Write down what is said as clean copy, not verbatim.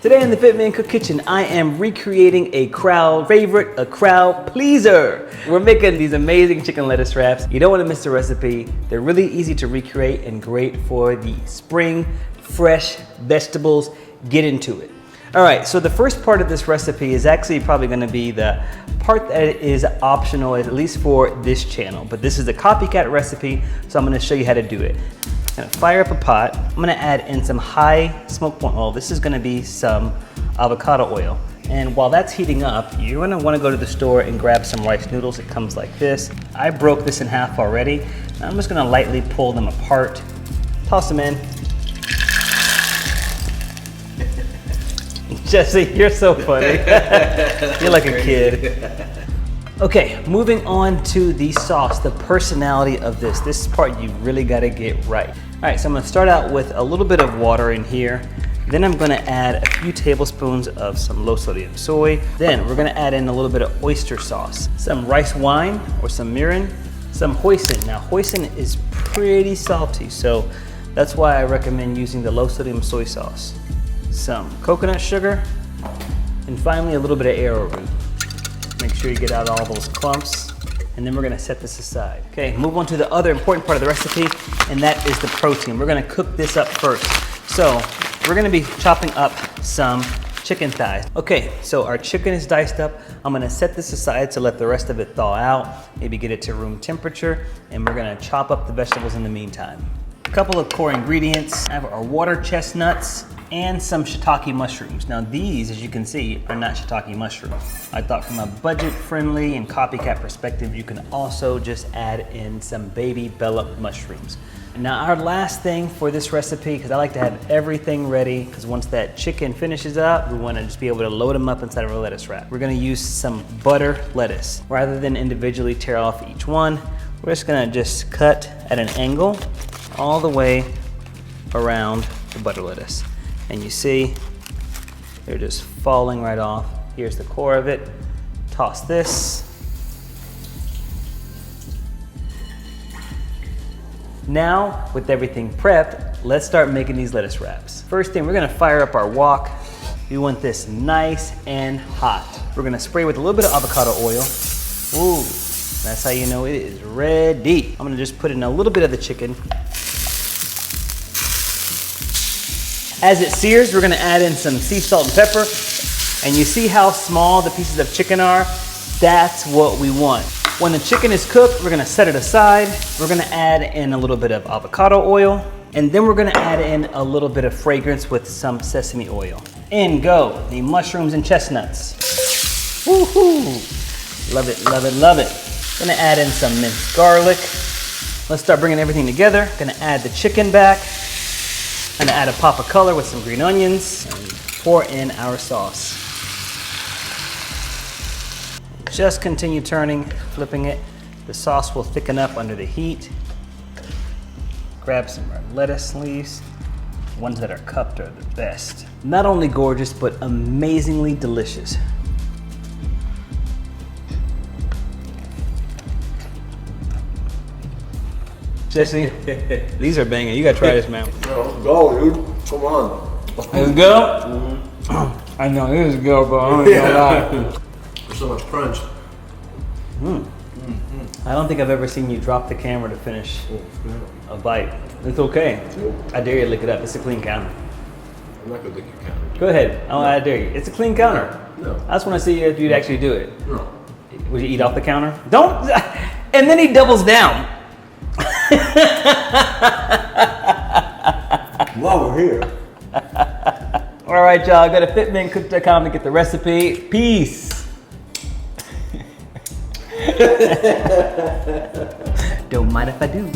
Today in the FitMenCook kitchen, I am recreating a crowd favorite, a crowd pleaser. We're making these amazing chicken lettuce wraps. You don't want to miss the recipe. They're really easy to recreate and great for the spring, fresh vegetables. Get into it. All right, so the first part of this recipe is actually probably gonna be the part that is optional, at least for this channel. But this is a copycat recipe, so I'm gonna show you how to do it. I'm gonna fire up a pot. I'm gonna add in some high smoke point oil. This is gonna be some avocado oil. And while that's heating up, you're gonna wanna go to the store and grab some rice noodles. It comes like this. I broke this in half already. Now I'm just gonna lightly pull them apart, toss them in. Jesse, you're so funny. You're like a kid. Okay, moving on to the sauce, the personality of this. This part you really gotta get right. All right, so I'm gonna start out with a little bit of water in here. Then I'm gonna add a few tablespoons of some low sodium soy. Then we're gonna add in a little bit of oyster sauce, some rice wine or some mirin, some hoisin. Now hoisin is pretty salty, so that's why I recommend using the low sodium soy sauce. Some coconut sugar, and finally a little bit of arrowroot. Make sure you get out all those clumps, and then we're gonna set this aside. Okay, move on to the other important part of the recipe, and that is the protein. We're gonna cook this up first. So we're gonna be chopping up some chicken thighs. Okay, so our chicken is diced up. I'm gonna set this aside to let the rest of it thaw out, maybe get it to room temperature, and we're gonna chop up the vegetables in the meantime. A couple of core ingredients. I have our water chestnuts, and some shiitake mushrooms. Now these, as you can see, are not shiitake mushrooms. I thought from a budget-friendly and copycat perspective, you can also just add in some baby bella mushrooms. Now our last thing for this recipe, because I like to have everything ready, because once that chicken finishes up, we want to just be able to load them up inside of a lettuce wrap. We're going to use some butter lettuce. Rather than individually tear off each one, we're just going to cut at an angle all the way around the butter lettuce. And you see, they're just falling right off. Here's the core of it. Toss this. Now, with everything prepped, let's start making these lettuce wraps. First thing, we're gonna fire up our wok. We want this nice and hot. We're gonna spray with a little bit of avocado oil. Ooh, that's how you know it is ready. I'm gonna just put in a little bit of the chicken. As it sears, we're gonna add in some sea salt and pepper. And you see how small the pieces of chicken are? That's what we want. When the chicken is cooked, we're gonna set it aside. We're gonna add in a little bit of avocado oil. And then we're gonna add in a little bit of fragrance with some sesame oil. In go the mushrooms and chestnuts. Woohoo! Love it, love it, love it. Gonna add in some minced garlic. Let's start bringing everything together. Gonna add the chicken back. Gonna add a pop of color with some green onions and pour in our sauce. Just continue turning, flipping it. The sauce will thicken up under the heat. Grab some lettuce leaves. Ones that are cupped are the best. Not only gorgeous, but amazingly delicious. Jesse, these are banging. You gotta try this, man. Let's go, dude. Come on. Let's go? I know, this is good, bro. I don't gonna lie. There's so much crunch. I don't think I've ever seen you drop the camera to finish a bite. It's okay. I dare you to lick it up. It's a clean counter. I'm not gonna lick your counter. Go ahead. I dare you. It's a clean counter. No. I just want to see if you'd actually do it. No. Would you eat off the counter? Don't. And then he doubles down. While we're here. All right, y'all. Go to FitMenCook.com to get the recipe. Peace. Don't mind if I do.